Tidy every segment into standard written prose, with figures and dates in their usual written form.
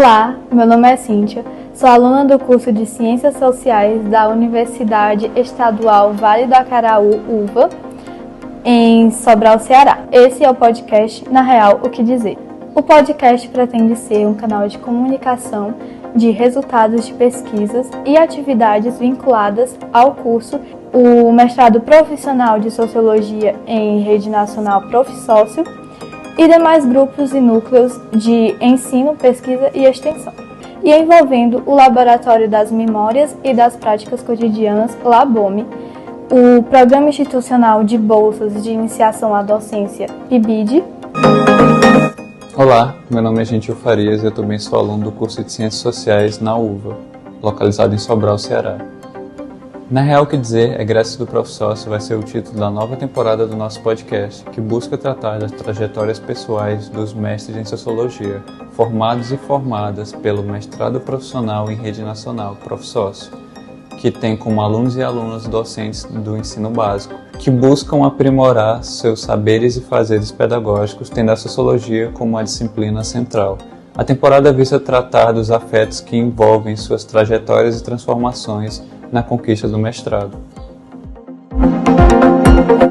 Olá, meu nome é Cíntia, sou aluna do curso de Ciências Sociais da Universidade Estadual Vale do Acaraú, UVA, em Sobral, Ceará. Esse é o podcast Na Real, o que dizer. O podcast pretende ser um canal de comunicação de resultados de pesquisas e atividades vinculadas ao curso, o mestrado profissional de Sociologia em Rede Nacional ProfSócio e demais grupos e núcleos de ensino, pesquisa e extensão, e envolvendo o Laboratório das Memórias e das Práticas Cotidianas, LABOME, o Programa Institucional de Bolsas de Iniciação à Docência, PIBID. Olá, meu nome é Gentil Farias e eu também sou aluno do curso de Ciências Sociais na UVA, localizado em Sobral, Ceará. Na Real, o que dizer, Egresso do ProfSócio vai ser o título da nova temporada do nosso podcast, que busca tratar das trajetórias pessoais dos mestres em Sociologia, formados e formadas pelo Mestrado Profissional em Rede Nacional, ProfSócio, que tem como alunos e alunas docentes do ensino básico, que buscam aprimorar seus saberes e fazeres pedagógicos, tendo a Sociologia como a disciplina central. A temporada visa tratar dos afetos que envolvem suas trajetórias e transformações na conquista do mestrado.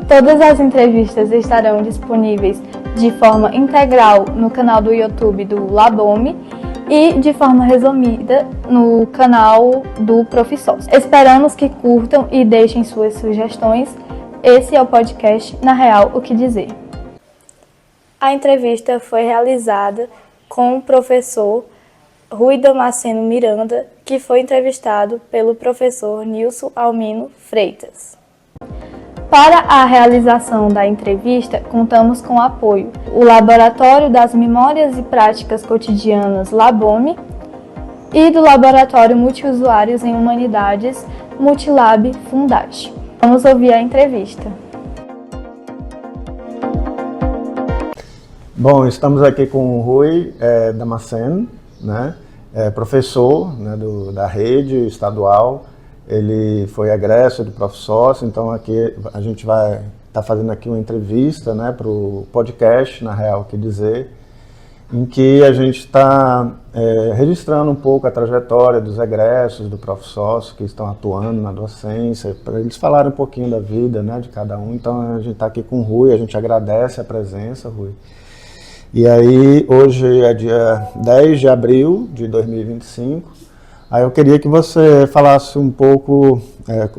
Todas as entrevistas estarão disponíveis de forma integral no canal do YouTube do LABOME e de forma resumida no canal do ProfSócio. Esperamos que curtam e deixem suas sugestões. Esse é o podcast Na Real, o que dizer. A entrevista foi realizada com o professor Rui Damasceno Miranda, que foi entrevistado pelo professor Nilson Almino Freitas. Para a realização da entrevista, contamos com o apoio do Laboratório das Memórias e Práticas Cotidianas LABOME e do Laboratório Multiusuários em Humanidades Multilab Fundat. Vamos ouvir a entrevista. Bom, estamos aqui com o Rui Damasceno, né? Professor, né, da rede estadual. Ele foi egresso do ProfSócio, então aqui a gente vai estar fazendo aqui uma entrevista, né, para o podcast Na Real, o que dizer, em que a gente está registrando um pouco a trajetória dos egressos do ProfSócio que estão atuando na docência, para eles falarem um pouquinho da vida, né, de cada um. Então a gente está aqui com o Rui, a gente agradece a presença, Rui. E aí, hoje é dia 10 de abril de 2025, aí eu queria que você falasse um pouco,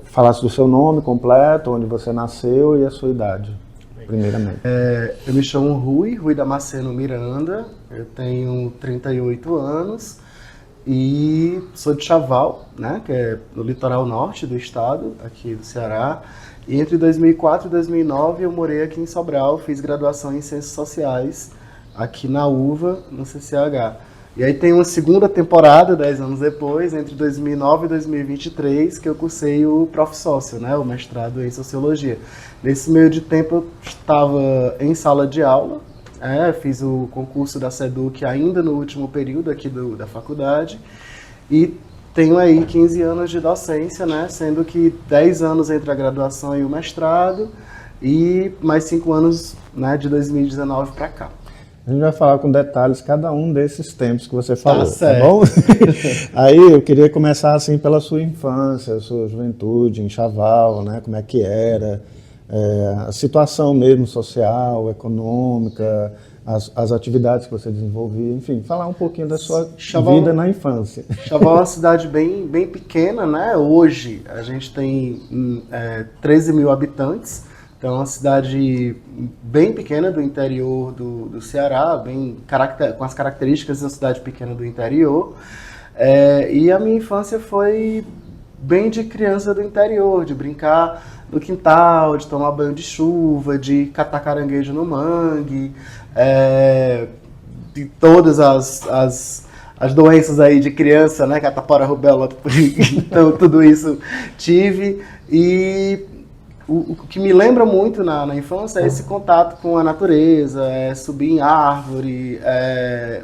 falasse do seu nome completo, onde você nasceu e a sua idade, primeiramente. Eu me chamo Rui Damasceno Miranda, eu tenho 38 anos e sou de Chaval, né, que é no litoral norte do estado, aqui do Ceará. E entre 2004 e 2009 eu morei aqui em Sobral, fiz graduação em Ciências Sociais, aqui na UVA, no CCH. E aí tem uma segunda temporada, 10 anos depois, entre 2009 e 2023, que eu cursei o ProfSócio, né, o mestrado em Sociologia. Nesse meio de tempo eu estava em sala de aula, fiz o concurso da SEDUC ainda no último período aqui da faculdade, e tenho aí 15 anos de docência, né, sendo que 10 anos entre a graduação e o mestrado, e mais 5 anos, né, de 2019 para cá. A gente vai falar com detalhes cada um desses tempos que você falou, tá bom? Aí eu queria começar assim pela sua infância, sua juventude em Chaval, né? Como é que era, a situação mesmo social, econômica, as atividades que você desenvolvia, enfim, falar um pouquinho da sua vida na infância. Chaval é uma cidade bem pequena, né? Hoje a gente tem 13 mil habitantes. Então é uma cidade bem pequena do interior do Ceará, com as características de uma cidade pequena do interior. E a minha infância foi bem de criança do interior, de brincar no quintal, de tomar banho de chuva, de catar caranguejo no mangue, de todas as doenças aí de criança, né, catapora, rubéola, então tudo isso tive. E o que me lembra muito na infância é esse contato com a natureza, subir em árvore,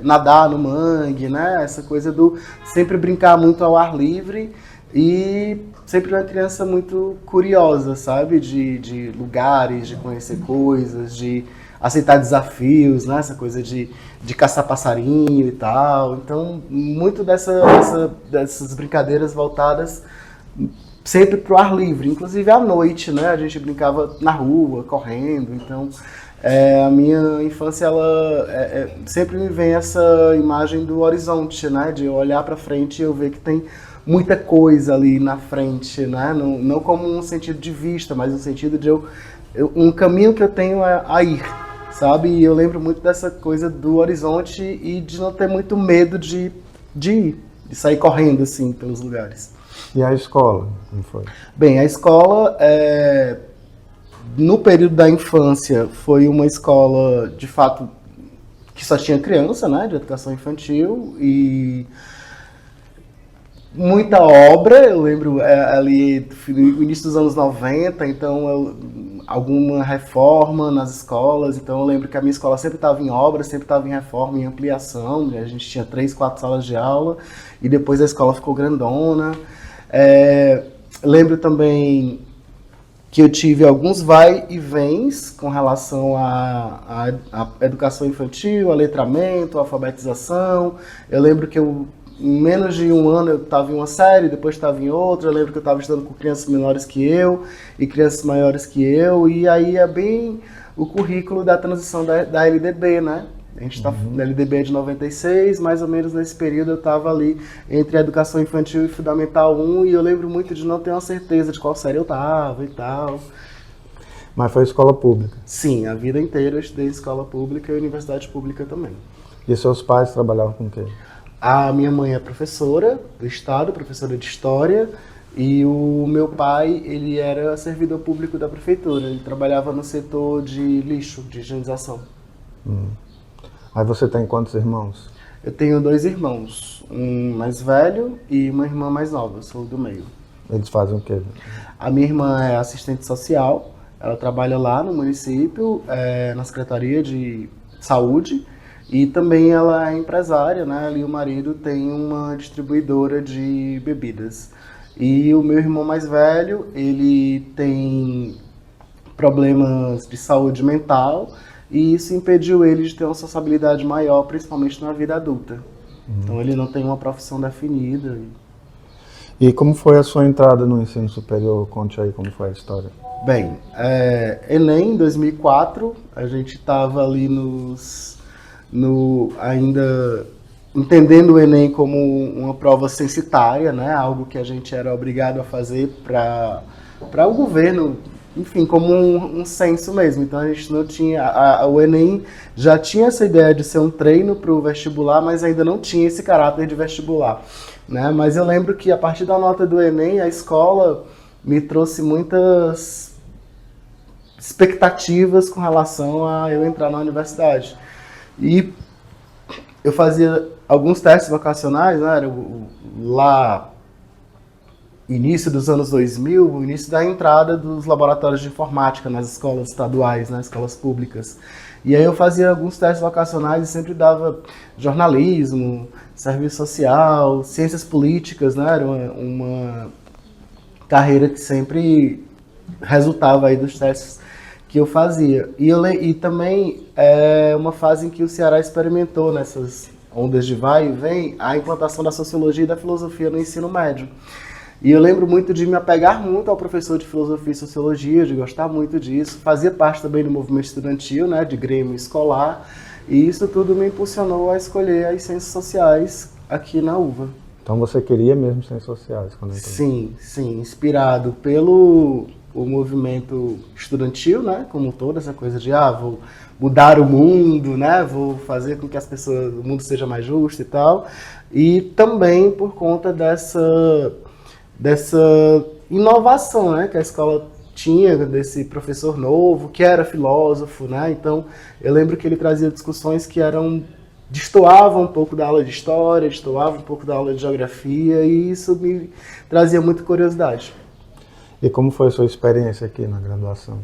nadar no mangue, né? Essa coisa do sempre brincar muito ao ar livre e sempre uma criança muito curiosa, sabe? De lugares, de conhecer coisas, de aceitar desafios, né? Essa coisa de caçar passarinho e tal. Então, muito dessas brincadeiras voltadas sempre para o ar livre, inclusive à noite, né? A gente brincava na rua, correndo. Então, a minha infância, sempre me vem essa imagem do horizonte, né? De eu olhar para frente e eu ver que tem muita coisa ali na frente, né? Não como um sentido de vista, mas no sentido de um caminho que eu tenho a ir, sabe? E eu lembro muito dessa coisa do horizonte e de não ter muito medo de ir, de sair correndo, assim, pelos lugares. E a escola, como foi? Bem, a escola, no período da infância, foi uma escola, de fato, que só tinha criança, né? De educação infantil e muita obra. Eu lembro ali no início dos anos 90, então alguma reforma nas escolas. Então eu lembro que a minha escola sempre estava em obra, sempre estava em reforma, em ampliação. A gente tinha 3, 4 salas de aula e depois a escola ficou grandona. Lembro também que eu tive alguns vai e vens com relação à educação infantil, a letramento, a alfabetização. Eu lembro que em menos de um ano eu estava em uma série, depois estava em outra. Eu lembro que eu estava estudando com crianças menores que eu e crianças maiores que eu. E aí é bem o currículo da transição da LDB, né? A gente está na LDB de 96, mais ou menos nesse período eu estava ali entre a educação infantil e fundamental 1. E eu lembro muito de não ter uma certeza de qual série eu estava e tal. Mas foi escola pública? Sim, a vida inteira eu estudei em escola pública e universidade pública também. E seus pais trabalhavam com o quê? A minha mãe é professora do estado, professora de história, e o meu pai, ele era servidor público da prefeitura. Ele trabalhava no setor de lixo, de higienização. Aí você tem quantos irmãos? Eu tenho 2 irmãos, um mais velho e uma irmã mais nova, eu sou do meio. Eles fazem o quê? A minha irmã é assistente social, ela trabalha lá no município, na Secretaria de Saúde. E também ela é empresária, né? Ela e o marido têm uma distribuidora de bebidas. E o meu irmão mais velho, ele tem problemas de saúde mental e isso impediu ele de ter uma sociabilidade maior, principalmente na vida adulta. Então ele não tem uma profissão definida. E como foi a sua entrada no ensino superior? Conte aí como foi a história. Bem, Enem, em 2004, a gente estava ali ainda entendendo o Enem como uma prova censitária, né? Algo que a gente era obrigado a fazer para o governo, enfim, como um censo mesmo. Então a gente não tinha, o Enem já tinha essa ideia de ser um treino para o vestibular, mas ainda não tinha esse caráter de vestibular, né? Mas eu lembro que a partir da nota do Enem, a escola me trouxe muitas expectativas com relação a eu entrar na universidade. E eu fazia alguns testes vocacionais, né? Era lá início dos anos 2000, o início da entrada dos laboratórios de informática nas escolas estaduais, nas escolas públicas. E aí eu fazia alguns testes vocacionais e sempre dava jornalismo, serviço social, ciências políticas, né? Era uma carreira que sempre resultava aí dos testes que eu fazia. E também é uma fase em que o Ceará experimentou, nessas ondas de vai e vem, a implantação da sociologia e da filosofia no ensino médio. E eu lembro muito de me apegar muito ao professor de filosofia e sociologia, de gostar muito disso. Fazia parte também do movimento estudantil, né, de grêmio escolar. E isso tudo me impulsionou a escolher as ciências sociais aqui na UVA. Então você queria mesmo ciências sociais quando entrou? Sim, inspirado pelo o movimento estudantil, né, como toda essa coisa de vou mudar o mundo, né, vou fazer com que o mundo seja mais justo e tal, e também por conta dessa inovação, né, que a escola tinha, desse professor novo, que era filósofo, né, então eu lembro que ele trazia discussões que destoavam um pouco da aula de história, destoavam um pouco da aula de geografia, e isso me trazia muita curiosidade. E como foi a sua experiência aqui na graduação?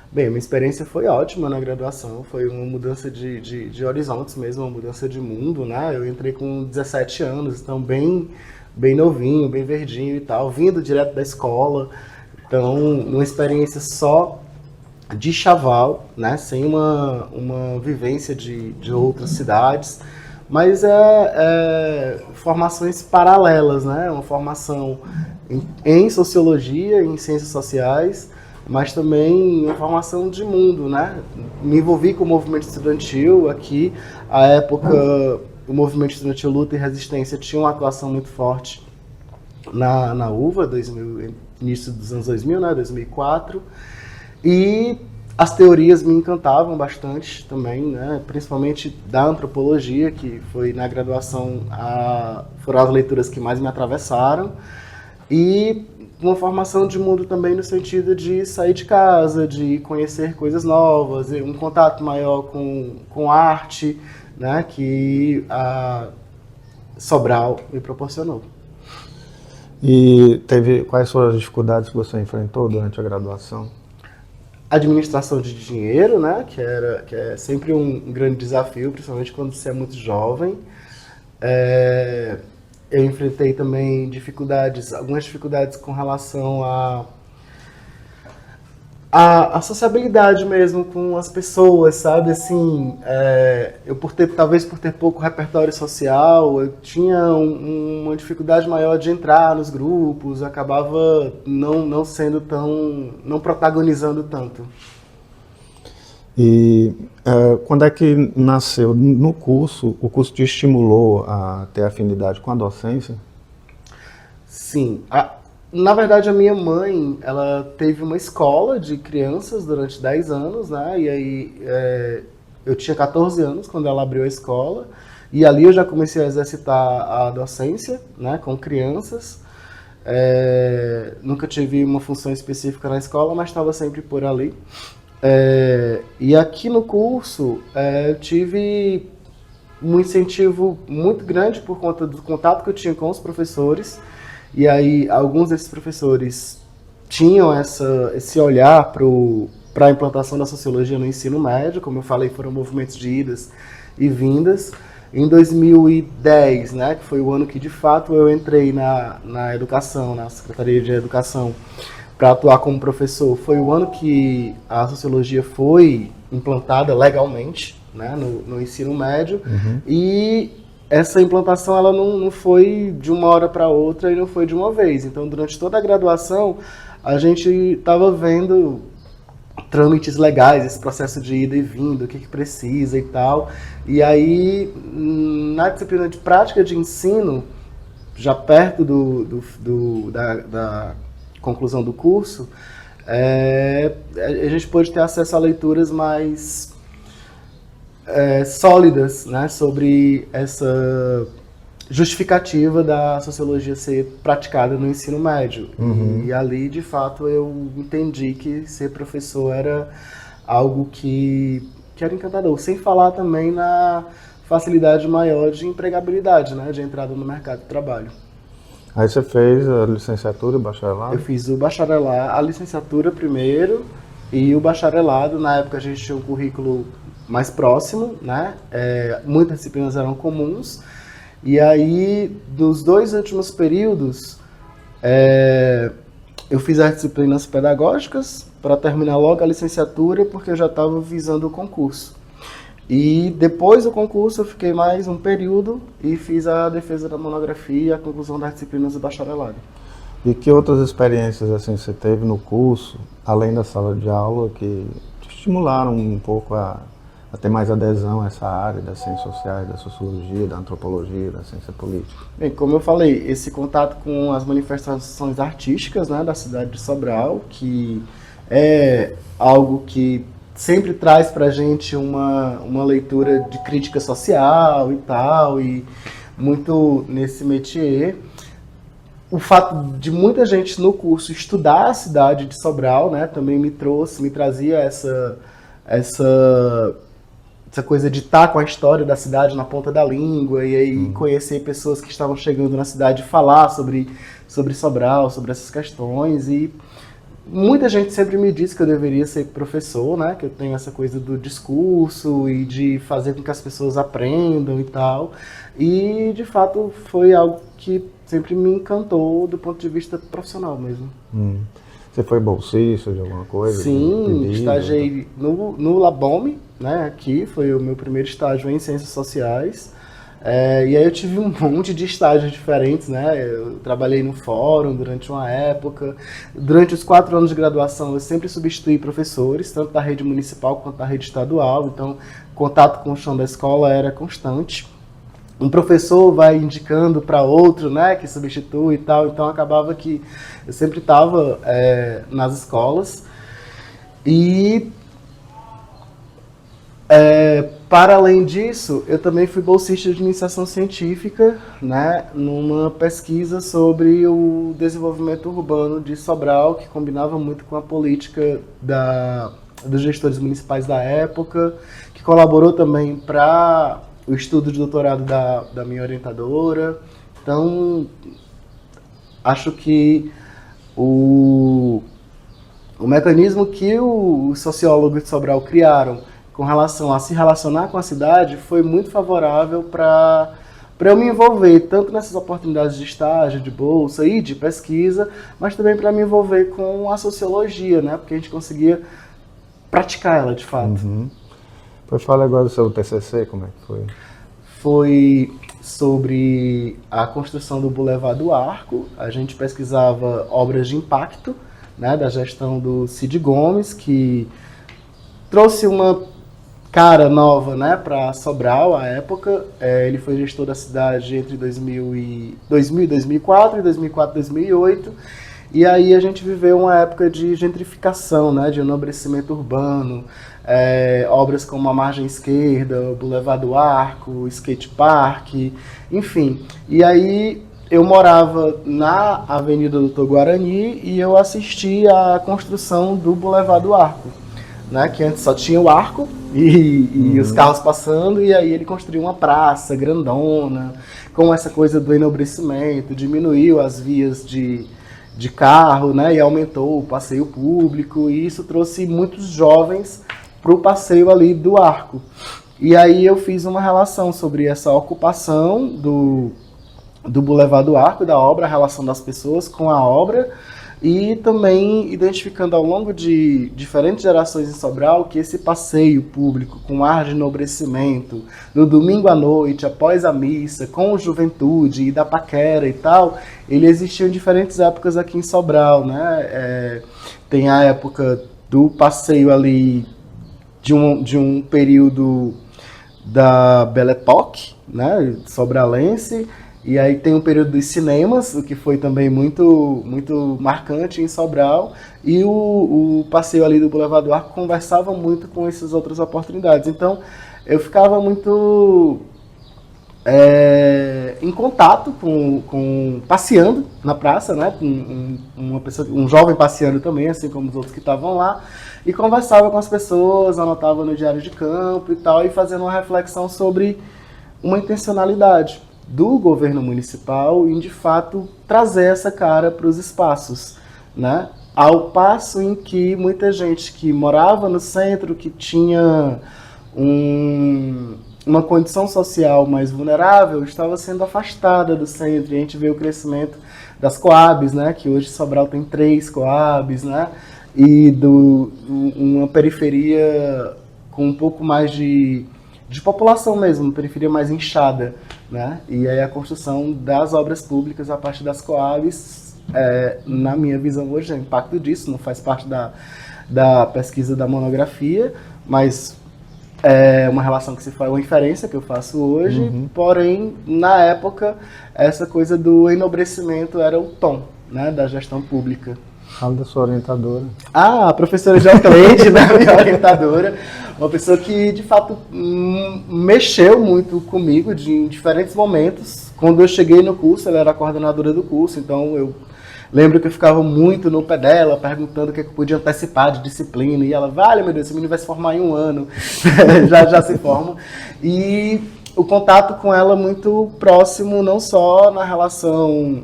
Bem, minha experiência foi ótima na graduação, foi uma mudança de horizontes mesmo, uma mudança de mundo, né? Eu entrei com 17 anos, então bem novinho, bem verdinho e tal, vindo direto da escola, então uma experiência só de Chaval, né, sem uma vivência de outras cidades, mas formações paralelas, né, uma formação em sociologia, em ciências sociais, mas também uma formação de mundo, né. Me envolvi com o movimento estudantil aqui, à época o movimento estudantil Luta e Resistência tinha uma atuação muito forte na UVA, início dos anos 2000, né, 2004, e as teorias me encantavam bastante também, né, principalmente da antropologia, que foi na graduação, foram as leituras que mais me atravessaram, e uma formação de mundo também no sentido de sair de casa, de conhecer coisas novas, um contato maior com arte, né, que a Sobral me proporcionou. E quais foram as dificuldades que você enfrentou durante a graduação? Administração de dinheiro, né, que é sempre um grande desafio, principalmente quando você é muito jovem. Eu enfrentei também algumas dificuldades com relação à sociabilidade mesmo com as pessoas, sabe? Assim, talvez por ter pouco repertório social, eu tinha uma dificuldade maior de entrar nos grupos, acabava não protagonizando tanto. E quando é que nasceu no curso, o curso te estimulou a ter afinidade com a docência? Sim. Na verdade, a minha mãe, ela teve uma escola de crianças durante 10 anos, né? E aí eu tinha 14 anos quando ela abriu a escola. E ali eu já comecei a exercitar a docência, né, com crianças. Nunca tive uma função específica na escola, mas estava sempre por ali. E aqui no curso eu tive um incentivo muito grande por conta do contato que eu tinha com os professores. E aí alguns desses professores tinham esse olhar para a implantação da sociologia no ensino médio. Como eu falei, foram movimentos de idas e vindas. Em 2010, né, que foi o ano que de fato eu entrei na educação, na Secretaria de Educação, para atuar como professor, foi o ano que a sociologia foi implantada legalmente, né, no ensino médio. Uhum. E essa implantação ela não foi de uma hora para outra e não foi de uma vez. Então, durante toda a graduação, a gente estava vendo trâmites legais, esse processo de ida e vinda, o que precisa e tal. E aí, na disciplina de prática de ensino, já perto da conclusão do curso, a gente pôde ter acesso a leituras mais sólidas, né, sobre essa justificativa da sociologia ser praticada no ensino médio. Uhum. E ali, de fato, eu entendi que ser professor era algo que era encantador, sem falar também na facilidade maior de empregabilidade, né, de entrada no mercado de trabalho. Aí você fez a licenciatura e o bacharelado? Eu fiz o bacharelado, a licenciatura primeiro e o bacharelado. Na época a gente tinha um currículo mais próximo, né? Muitas disciplinas eram comuns. E aí, nos 2 últimos períodos, eu fiz as disciplinas pedagógicas para terminar logo a licenciatura, porque eu já estava visando o concurso. E depois do concurso eu fiquei mais um período e fiz a defesa da monografia e a conclusão das disciplinas do bacharelado. E que outras experiências assim você teve no curso, além da sala de aula, que te estimularam um pouco a ter mais adesão a essa área das ciências sociais, da sociologia, da antropologia, da ciência política? Bem, como eu falei, esse contato com as manifestações artísticas, né, da cidade de Sobral, que é algo que sempre traz pra gente uma leitura de crítica social e tal, e muito nesse métier. O fato de muita gente no curso estudar a cidade de Sobral, né, também me trazia essa coisa de estar com a história da cidade na ponta da língua, e aí conhecer pessoas que estavam chegando na cidade, falar sobre Sobral, sobre essas questões. E muita gente sempre me disse que eu deveria ser professor, né? Que eu tenho essa coisa do discurso e de fazer com que as pessoas aprendam e tal. E, de fato, foi algo que sempre me encantou do ponto de vista profissional mesmo. Você foi bolsista de alguma coisa? Sim, estagiei no Labome, né, aqui, foi o meu primeiro estágio em Ciências Sociais. E aí eu tive um monte de estágios diferentes, né? Eu trabalhei no fórum durante uma época. Durante os 4 anos de graduação eu sempre substituí professores, tanto da rede municipal quanto da rede estadual, então contato com o chão da escola era constante. Um professor vai indicando para outro, né, que substitui e tal, então acabava que eu sempre estava nas escolas. E para além disso, eu também fui bolsista de iniciação científica, né, numa pesquisa sobre o desenvolvimento urbano de Sobral, que combinava muito com a política dos gestores municipais da época, que colaborou também para o estudo de doutorado da minha orientadora. Então, acho que o mecanismo que os sociólogos de Sobral criaram com relação a se relacionar com a cidade foi muito favorável para eu me envolver tanto nessas oportunidades de estágio, de bolsa e de pesquisa, mas também para me envolver com a sociologia, né? Porque a gente conseguia praticar ela de fato. Uhum. Pode falar agora do seu TCC, como é que foi? Foi sobre a construção do Boulevard do Arco. A gente pesquisava obras de impacto, né, da gestão do Cid Gomes, que trouxe uma cara nova, né, para Sobral à época. Ele foi gestor da cidade entre 2000 e 2004 e 2004 e 2008. E aí a gente viveu uma época de gentrificação, né, de enobrecimento urbano, obras como a Margem Esquerda, o Boulevard do Arco, o Skate Park, enfim. E aí eu morava na Avenida Doutor Guarani e eu assisti à construção do Boulevard do Arco, né, que antes só tinha o arco e os carros passando, e aí ele construiu uma praça grandona, com essa coisa do enobrecimento, diminuiu as vias de carro, né, e aumentou o passeio público, e isso trouxe muitos jovens para o passeio ali do arco. E aí eu fiz uma relação sobre essa ocupação do Boulevard do Arco, da obra, a relação das pessoas com a obra, e também identificando ao longo de diferentes gerações em Sobral que esse passeio público com ar de enobrecimento, no domingo à noite, após a missa, com juventude e da paquera e tal, ele existiu em diferentes épocas aqui em Sobral, né? Tem a época do passeio ali de um período da Belle Époque, né, sobralense. E aí tem um período dos cinemas, o que foi também muito, muito marcante em Sobral. E o passeio ali do Boulevard do Arco conversava muito com essas outras oportunidades. Então, eu ficava muito em contato passeando na praça, né? Um jovem passeando também, assim como os outros que estavam lá. E conversava com as pessoas, anotava no diário de campo e tal, e fazendo uma reflexão sobre uma intencionalidade do governo municipal em, de fato, trazer essa cara para os espaços, né? Ao passo em que muita gente que morava no centro, que tinha uma condição social mais vulnerável, estava sendo afastada do centro. E a gente vê o crescimento das Coabs, né? Que hoje Sobral tem 3 Coabs, né? E uma periferia com um pouco mais de população mesmo, uma periferia mais inchada, né? E aí a construção das obras públicas a partir das Coabs, na minha visão hoje, o impacto disso não faz parte da pesquisa da monografia, mas é uma relação que se faz, uma inferência que eu faço hoje, porém, na época, essa coisa do enobrecimento era o tom, né, da gestão pública. Fala da sua orientadora. A professora Jocleide, né, minha orientadora, uma pessoa que, de fato, mexeu muito comigo em diferentes momentos. Quando eu cheguei no curso, ela era a coordenadora do curso, então eu lembro que eu ficava muito no pé dela, perguntando o que eu podia antecipar de disciplina, e ela, vale, meu Deus, esse menino vai se formar em 1 ano, já se forma. E o contato com ela muito próximo, não só na relação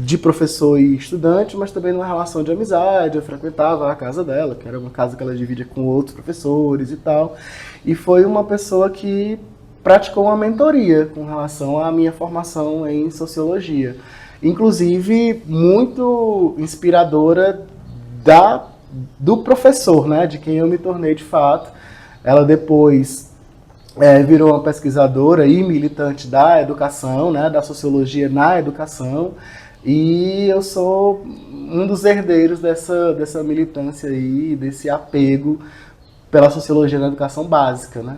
de professor e estudante, mas também numa relação de amizade. Eu frequentava a casa dela, que era uma casa que ela dividia com outros professores e tal, e foi uma pessoa que praticou uma mentoria com relação à minha formação em sociologia, inclusive muito inspiradora do professor, né, de quem eu me tornei de fato. Ela depois virou uma pesquisadora e militante da educação, né, da sociologia na educação, e eu sou um dos herdeiros dessa militância aí, desse apego pela sociologia na educação básica, né.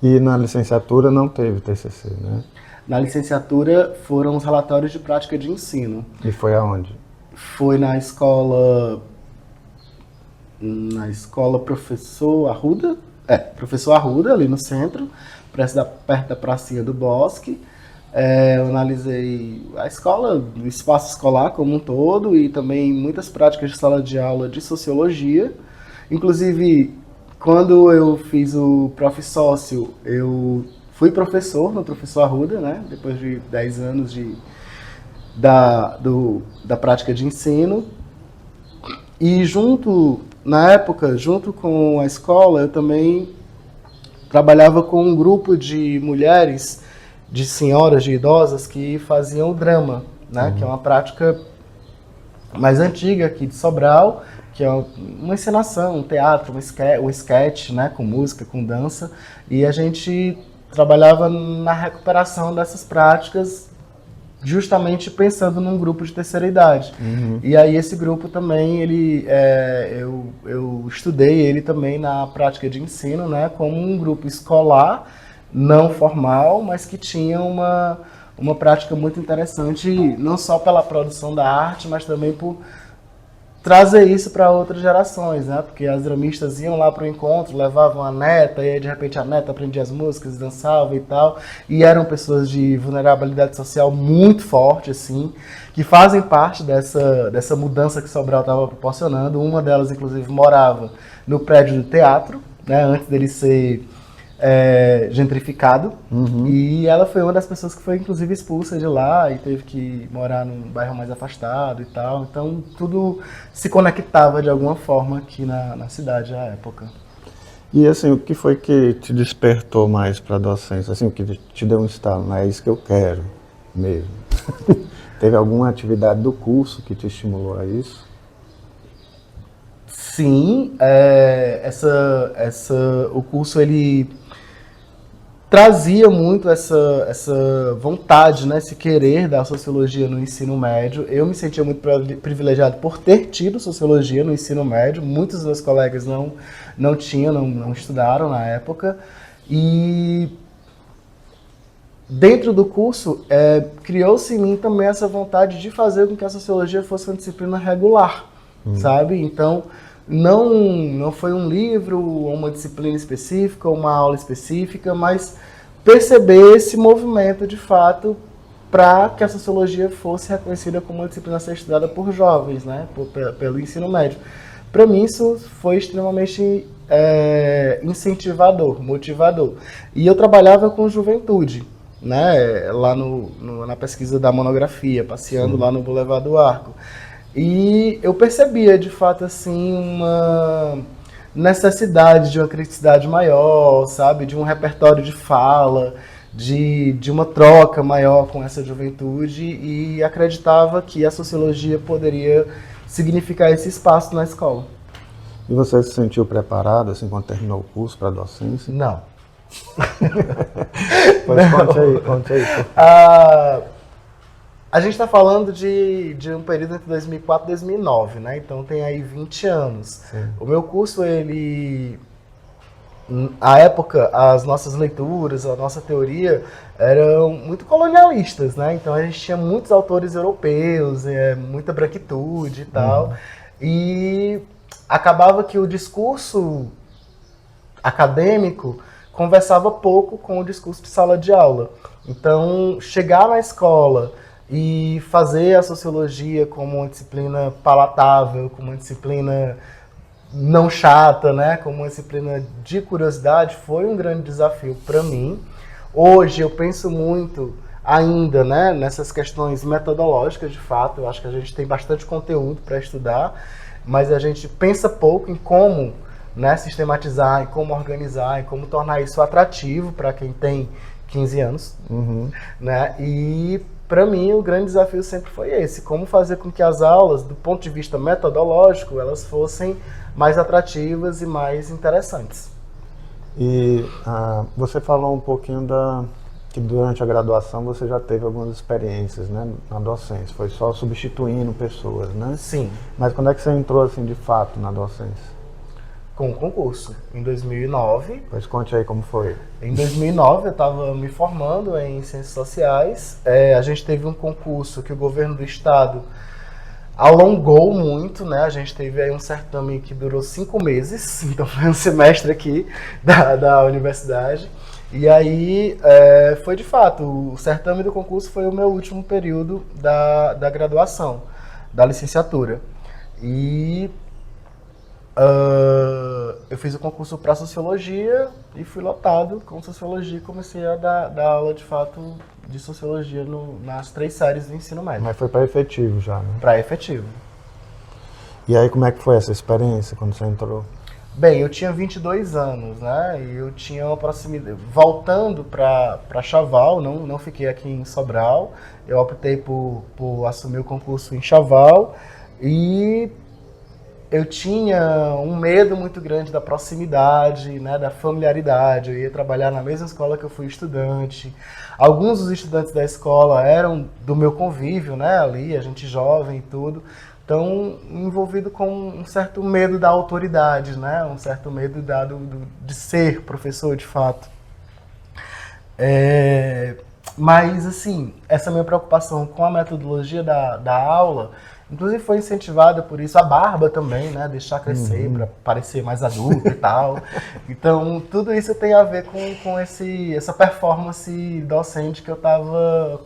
E na licenciatura não teve TCC, né? Na licenciatura foram os relatórios de prática de ensino. E foi aonde? Foi na escola Professor Arruda, Professor Arruda, ali no centro, perto da pracinha do Bosque. Eu analisei a escola, o espaço escolar como um todo e também muitas práticas de sala de aula de sociologia. Inclusive, quando eu fiz o Prof.Sócio, eu fui professor no Professor Arruda, né? Depois de 10 anos da prática de ensino. E na época, junto com a escola, eu também trabalhava com um grupo de mulheres, de senhoras, de idosas, que faziam drama, né? Que é uma prática mais antiga aqui de Sobral, que é uma encenação, um teatro, um sketch, né? Com música, com dança. E a gente trabalhava na recuperação dessas práticas, justamente pensando num grupo de terceira idade. E aí esse grupo também, eu estudei ele também na prática de ensino, né, como um grupo escolar, não formal, mas que tinha uma prática muito interessante, não só pela produção da arte, mas também por trazer isso para outras gerações, né? Porque as dramistas iam lá para o encontro, levavam a neta, e aí de repente a neta aprendia as músicas, dançava e tal, e eram pessoas de vulnerabilidade social muito forte, assim, que fazem parte dessa mudança que Sobral estava proporcionando. Uma delas, inclusive, morava no prédio do teatro, né? Antes dele ser gentrificado, e ela foi uma das pessoas que foi inclusive expulsa de lá e teve que morar num bairro mais afastado e tal. Então tudo se conectava de alguma forma aqui na cidade à época. E assim, o que foi que te despertou mais para a docência? Assim, o que te deu um estalo, não é isso que eu quero mesmo? Teve alguma atividade do curso que te estimulou a isso? Sim, o curso ele trazia muito essa vontade, né, esse querer da sociologia no ensino médio. Eu me sentia muito privilegiado por ter tido sociologia no ensino médio. Muitos dos meus colegas não tinham, não estudaram na época. E dentro do curso, criou-se em mim também essa vontade de fazer com que a sociologia fosse uma disciplina regular, sabe? Então, não foi um livro, uma disciplina específica, uma aula específica, mas perceber esse movimento de fato para que a sociologia fosse reconhecida como uma disciplina a ser estudada por jovens, né? Pelo ensino médio. Para mim isso foi extremamente incentivador, motivador. E eu trabalhava com juventude, né? Lá na pesquisa da monografia, passeando lá no Boulevard do Arco. E eu percebia, de fato, assim, uma necessidade de uma criticidade maior, sabe? De um repertório de fala, de uma troca maior com essa juventude, e acreditava que a sociologia poderia significar esse espaço na escola. E você se sentiu preparado, assim, quando terminou o curso para a docência? Não. Pois Não. Conte aí. A gente está falando de um período entre 2004 e 2009, né? Então tem aí 20 anos. Sim. O meu curso, à época, as nossas leituras, a nossa teoria eram muito colonialistas, né? Então a gente tinha muitos autores europeus, muita branquitude e tal. E acabava que o discurso acadêmico conversava pouco com o discurso de sala de aula. Então, chegar na escola e fazer a sociologia como uma disciplina palatável, como uma disciplina não chata, né? Como uma disciplina de curiosidade, foi um grande desafio para mim. Hoje eu penso muito ainda, né, nessas questões metodológicas, de fato. Eu acho que a gente tem bastante conteúdo para estudar, mas a gente pensa pouco em como, né, sistematizar, em como organizar, em como tornar isso atrativo para quem tem 15 anos, né? E para mim, o grande desafio sempre foi esse, como fazer com que as aulas, do ponto de vista metodológico, elas fossem mais atrativas e mais interessantes. E você falou um pouquinho que durante a graduação você já teve algumas experiências, né, na docência, foi só substituindo pessoas, né? Sim. Mas quando é que você entrou, assim, de fato na docência? Com o concurso, em 2009. Pois conte aí como foi. Em 2009 eu estava me formando em Ciências Sociais. A gente teve um concurso que o governo do estado alongou muito, né? A gente teve aí um certame que durou 5 meses, então foi um semestre aqui da universidade. E aí foi de fato, o certame do concurso foi o meu último período da graduação, da licenciatura. E eu fiz o concurso para Sociologia e fui lotado com Sociologia e comecei a dar aula de fato de Sociologia nas 3 séries do ensino médio. Mas foi para efetivo já, né? Para efetivo. E aí como é que foi essa experiência quando você entrou? Bem, eu tinha 22 anos, né? E eu tinha uma proximidade. Voltando para Chaval, não fiquei aqui em Sobral. Eu optei por assumir o concurso em Chaval e eu tinha um medo muito grande da proximidade, né, da familiaridade. Eu ia trabalhar na mesma escola que eu fui estudante. Alguns dos estudantes da escola eram do meu convívio, né, ali, a gente jovem e tudo. Então, envolvido com um certo medo da autoridade, né, um certo medo de ser professor de fato. Mas, assim, essa minha preocupação com a metodologia da aula, inclusive foi incentivada por isso, a barba também, né? Deixar crescer para parecer mais adulto e tal. Então, tudo isso tem a ver com essa performance docente que eu estava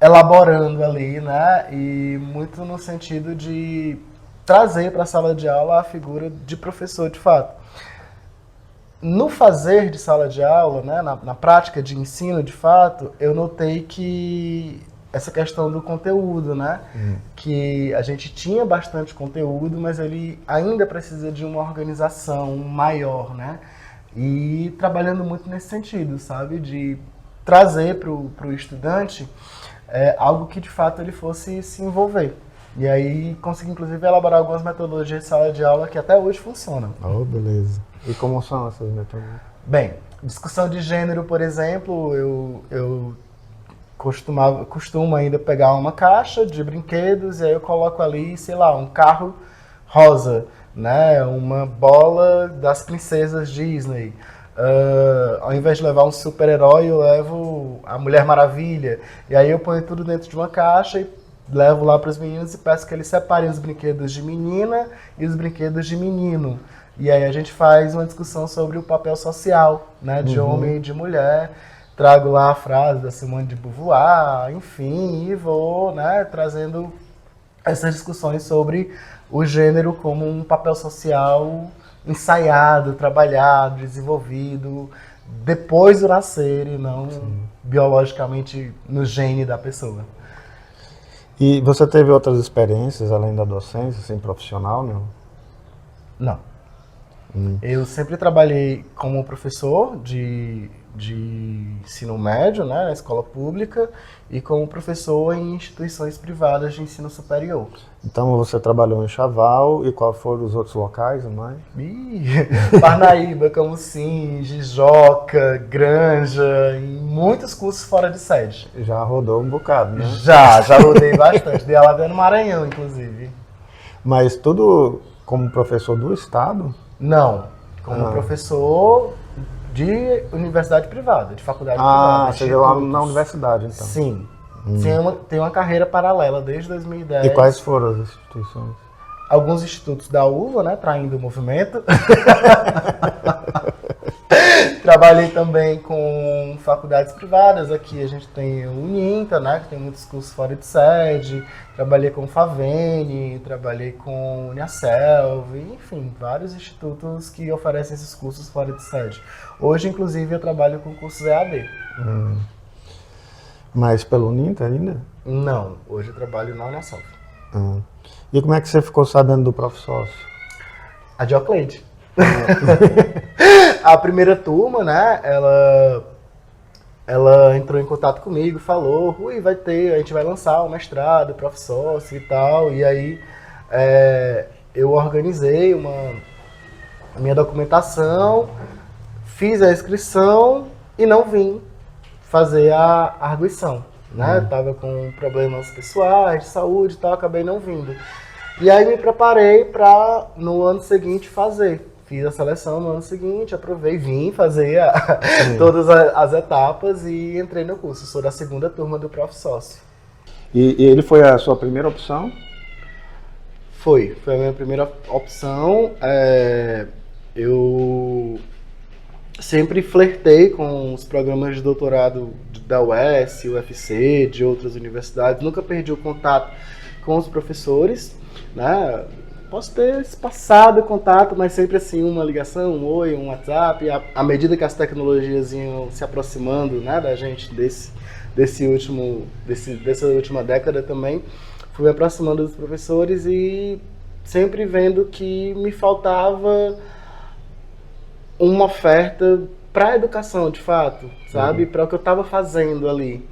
elaborando ali, né? E muito no sentido de trazer para a sala de aula a figura de professor de fato. No fazer de sala de aula, né? Na prática de ensino de fato, eu notei que essa questão do conteúdo, né? Que a gente tinha bastante conteúdo, mas ele ainda precisa de uma organização maior, né? E trabalhando muito nesse sentido, sabe? De trazer para o estudante algo que de fato ele fosse se envolver. E aí consegui inclusive elaborar algumas metodologias de sala de aula que até hoje funcionam. Oh, beleza. E como são essas metodologias? Bem, discussão de gênero, por exemplo, eu costumo ainda pegar uma caixa de brinquedos e aí eu coloco ali, sei lá, um carro rosa, né? Uma bola das princesas Disney. Ao invés de levar um super-herói, eu levo a Mulher Maravilha. E aí eu ponho tudo dentro de uma caixa e levo lá para os meninos e peço que eles separem os brinquedos de menina e os brinquedos de menino. E aí a gente faz uma discussão sobre o papel social, né? De homem e de mulher. Trago lá a frase da Simone de Beauvoir, enfim, e vou, né, trazendo essas discussões sobre o gênero como um papel social ensaiado, trabalhado, desenvolvido depois do nascer e não biologicamente no gene da pessoa. E você teve outras experiências além da docência, assim, profissional, não? Não. Eu sempre trabalhei como professor de ensino médio, né, na escola pública, e como professor em instituições privadas de ensino superior. Então você trabalhou em Chaval e quais foram os outros locais, não é? Parnaíba, Camusim, Jijoca, Granja, em muitos cursos fora de sede. Já rodou um bocado, né? Já rodei bastante. Dei aula no Maranhão, inclusive. Mas tudo como professor do estado? Não, como professor de universidade privada, de faculdade privada. Ah, você deu lá na universidade, então. Sim. Tem uma carreira paralela desde 2010. E quais foram as instituições? Alguns institutos da UVA, né, traindo o movimento. Trabalhei também com faculdades privadas. Aqui a gente tem o Uninta, né, que tem muitos cursos fora de sede. Trabalhei com o Favene, trabalhei com o Uniaselv, enfim, vários institutos que oferecem esses cursos fora de sede. Hoje, inclusive, eu trabalho com cursos EAD. Mas pelo Uninta ainda? Não, hoje eu trabalho na Uniaselv. E como é que você ficou sabendo do Profsócio? A Diocleide. A primeira turma, né, ela ela entrou em contato comigo, falou, Rui, a gente vai lançar o mestrado, prof. sócio e tal, e aí eu organizei a minha documentação, fiz a inscrição e não vim fazer a arguição, né? Tava com problemas pessoais, de saúde e tal, acabei não vindo. E aí me preparei para no ano seguinte fazer. Fiz a seleção no ano seguinte, aprovei, vim fazer todas as etapas e entrei no curso. Sou da segunda turma do Prof. Sócio. E ele foi a sua primeira opção? Foi a minha primeira opção. Eu sempre flertei com os programas de doutorado da UES, UFC, de outras universidades. Nunca perdi o contato com os professores, né? Posso ter passado o contato, mas sempre assim, uma ligação, um oi, um WhatsApp. À medida que as tecnologias iam se aproximando, né, da gente dessa última década também, fui me aproximando dos professores e sempre vendo que me faltava uma oferta para a educação, de fato, sabe? Para o que eu estava fazendo ali.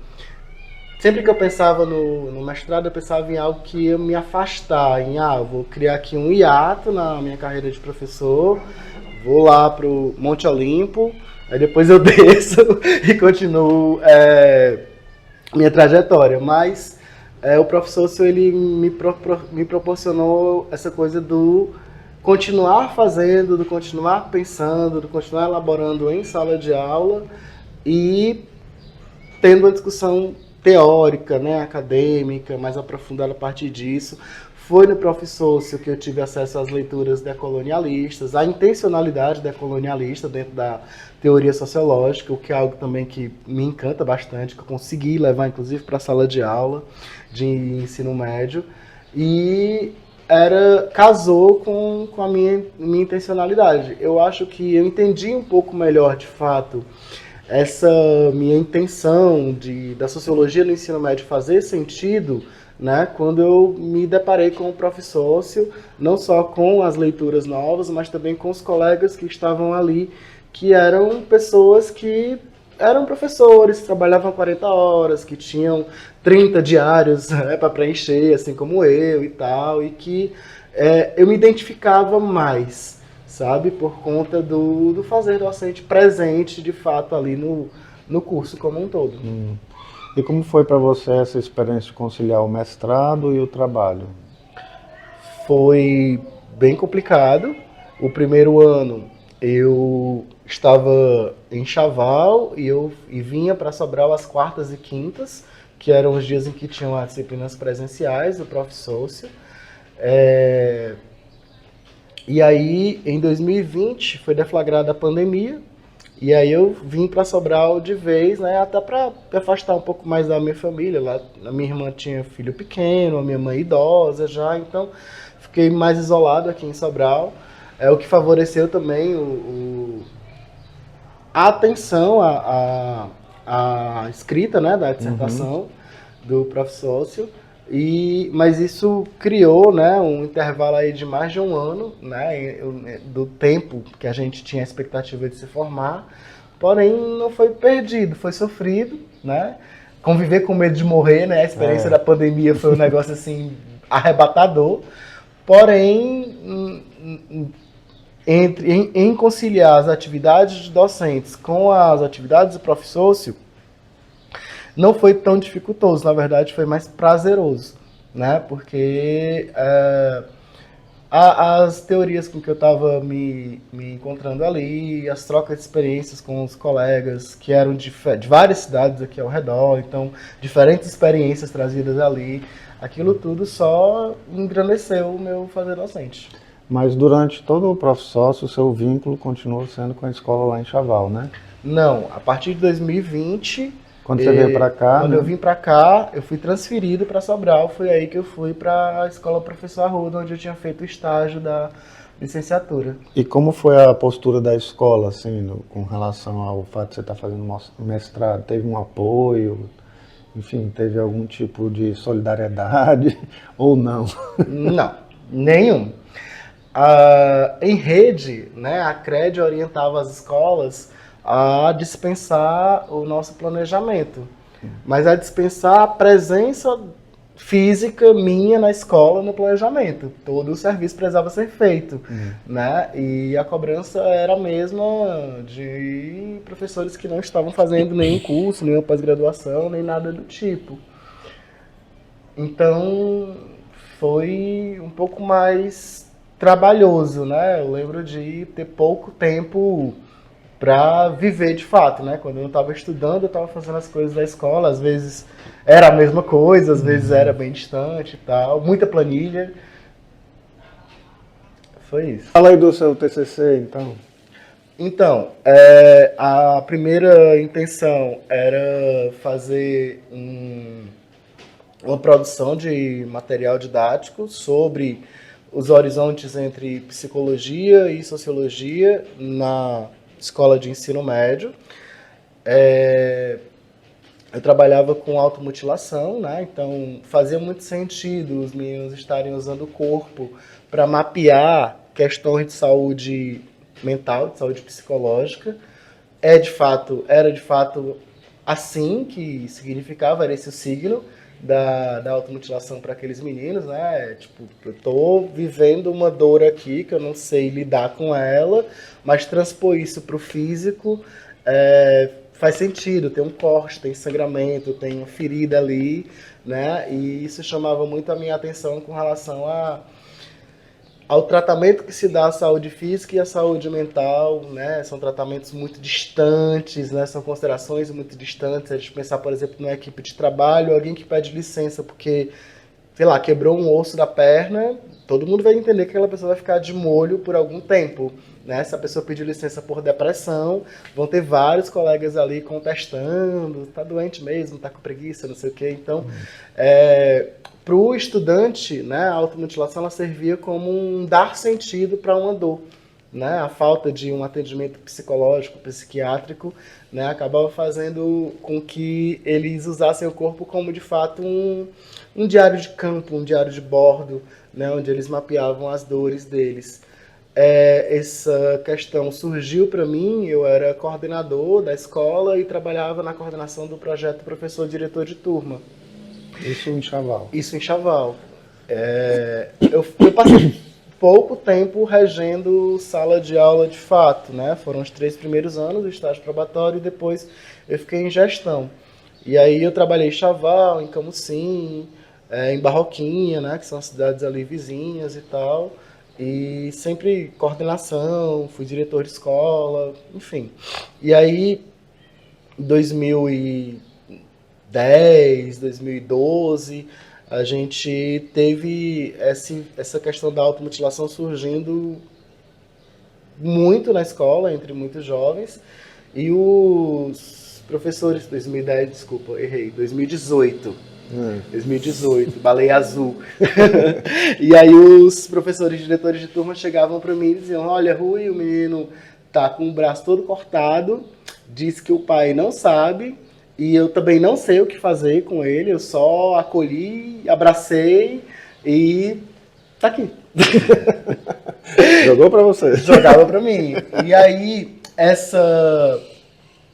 Sempre que eu pensava no mestrado, eu pensava em algo que ia me afastar, vou criar aqui um hiato na minha carreira de professor, vou lá pro Monte Olimpo, aí depois eu desço e continuo minha trajetória. Mas o professor, ele me proporcionou essa coisa do continuar fazendo, do continuar pensando, do continuar elaborando em sala de aula e tendo uma discussão teórica, né, acadêmica, mais aprofundada a partir disso. Foi no Prof. Sócio que eu tive acesso às leituras decolonialistas, à intencionalidade decolonialista dentro da teoria sociológica, o que é algo também que me encanta bastante, que eu consegui levar inclusive para a sala de aula de ensino médio, e casou com a minha intencionalidade. Eu acho que eu entendi um pouco melhor, de fato, essa minha intenção da sociologia no ensino médio fazer sentido, né, quando eu me deparei com o Prof. Sócio, não só com as leituras novas, mas também com os colegas que estavam ali, que eram pessoas que eram professores, trabalhavam 40 horas, que tinham 30 diários, né, para preencher, assim como eu e tal, e que eu me identificava mais, sabe, por conta do fazer docente presente, de fato, ali no curso como um todo. E como foi para você essa experiência de conciliar o mestrado e o trabalho? Foi bem complicado. O primeiro ano eu estava em Chaval e vinha para Sobral às quartas e quintas, que eram os dias em que tinham as disciplinas presenciais do Prof. Sócio. E aí, em 2020, foi deflagrada a pandemia, e aí eu vim para Sobral de vez, né, até para me afastar um pouco mais da minha família. Lá, a minha irmã tinha filho pequeno, a minha mãe idosa já, então fiquei mais isolado aqui em Sobral. O que favoreceu também a atenção à escrita, né, da dissertação do Prof. Sócio. Mas isso criou, né, um intervalo aí de mais de um ano, né, do tempo que a gente tinha a expectativa de se formar, porém não foi perdido, foi sofrido, né, conviver com medo de morrer, né, a experiência da pandemia foi um negócio assim arrebatador, porém em conciliar as atividades de docentes com as atividades do Prof. Sócio, não foi tão dificultoso, na verdade foi mais prazeroso, né? Porque as teorias com que eu estava me encontrando ali, as trocas de experiências com os colegas que eram de várias cidades aqui ao redor, então diferentes experiências trazidas ali, aquilo tudo só engrandeceu o meu fazer docente. Mas durante todo o Prof. Sócio, o seu vínculo continuou sendo com a escola lá em Chaval, né? Não, a partir de 2020... Quando você veio para cá? Quando eu vim para cá, eu fui transferido para Sobral. Foi aí que eu fui para a escola Professor Arruda, onde eu tinha feito o estágio da licenciatura. E como foi a postura da escola, assim, com relação ao fato de você estar fazendo mestrado? Teve um apoio? Enfim, teve algum tipo de solidariedade ou não? Não, nenhum. Em rede, né, a CRED orientava as escolas a dispensar o nosso planejamento, mas a dispensar a presença física minha na escola no planejamento. Todo o serviço precisava ser feito, né? E a cobrança era a mesma de professores que não estavam fazendo nenhum curso, nenhuma pós-graduação, nem nada do tipo. Então, foi um pouco mais trabalhoso, né? Eu lembro de ter pouco tempo para viver de fato, né? Quando eu estava estudando, eu estava fazendo as coisas da escola, às vezes era a mesma coisa, às vezes era bem distante e tal, muita planilha. Foi isso. Fala aí do seu TCC, então. Então, a primeira intenção era fazer uma produção de material didático sobre os horizontes entre psicologia e sociologia na escola de ensino médio. Eu trabalhava com automutilação, né? Então fazia muito sentido os meninos estarem usando o corpo para mapear questões de saúde mental, de saúde psicológica. Era de fato assim que significava, era esse o signo da automutilação para aqueles meninos, né? Tipo, eu tô vivendo uma dor aqui que eu não sei lidar com ela, mas transpor isso para o físico faz sentido. Tem um corte, tem sangramento, tem uma ferida ali, né? E isso chamava muito a minha atenção com relação ao tratamento que se dá à saúde física e à saúde mental, né? São tratamentos muito distantes, né? São considerações muito distantes. A gente pensar, por exemplo, numa equipe de trabalho, alguém que pede licença porque, sei lá, quebrou um osso da perna, todo mundo vai entender que aquela pessoa vai ficar de molho por algum tempo, né? Se a pessoa pedir licença por depressão, vão ter vários colegas ali contestando, tá doente mesmo, tá com preguiça, não sei o quê. Então, para o estudante, né, a automutilação ela servia como um dar sentido para uma dor, né? A falta de um atendimento psicológico, psiquiátrico, né, acabava fazendo com que eles usassem o corpo como, de fato, um diário de campo, um diário de bordo, né, onde eles mapeavam as dores deles. Essa questão surgiu para mim, eu era coordenador da escola e trabalhava na coordenação do projeto Professor-Diretor de Turma. Isso em Chaval. Isso em Chaval. Eu passei pouco tempo regendo sala de aula de fato, né? Foram os 3 primeiros anos do estágio probatório e depois eu fiquei em gestão. E aí eu trabalhei em Chaval, em Camusim, em Barroquinha, né? Que são cidades ali vizinhas e tal. E sempre coordenação, fui diretor de escola, enfim. E aí, em 2010, 2012, a gente teve essa questão da automutilação surgindo muito na escola, entre muitos jovens, e os professores, 2010, desculpa, errei, 2018, 2018, baleia azul. E aí os professores e diretores de turma chegavam para mim e diziam: olha, Rui, o menino tá com o braço todo cortado, diz que o pai não sabe, e eu também não sei o que fazer com ele, eu só acolhi, abracei e tá aqui. Jogou para você? Jogava para mim. E aí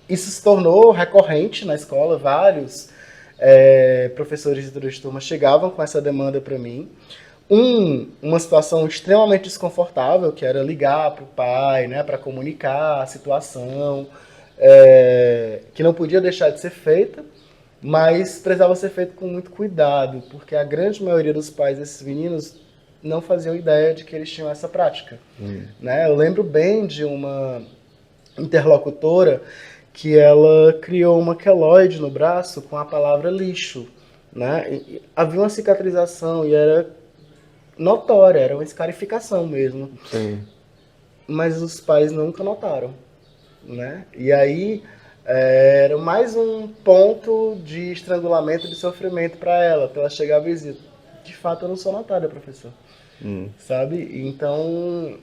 isso se tornou recorrente na escola, vários professores e diretores de turma chegavam com essa demanda para mim. Uma situação extremamente desconfortável, que era ligar para o pai, né, para comunicar a situação, que não podia deixar de ser feita, mas precisava ser feito com muito cuidado, porque a grande maioria dos pais desses meninos não faziam ideia de que eles tinham essa prática. Né? Eu lembro bem de uma interlocutora que ela criou uma queloide no braço com a palavra lixo. Né? E havia uma cicatrização e era notória, era uma escarificação mesmo. Sim. Mas os pais nunca notaram. Né? E aí era mais um ponto de estrangulamento, de sofrimento para ela. Então ela chegava e dizia: de fato eu não sou notada, professor. Sabe? Então,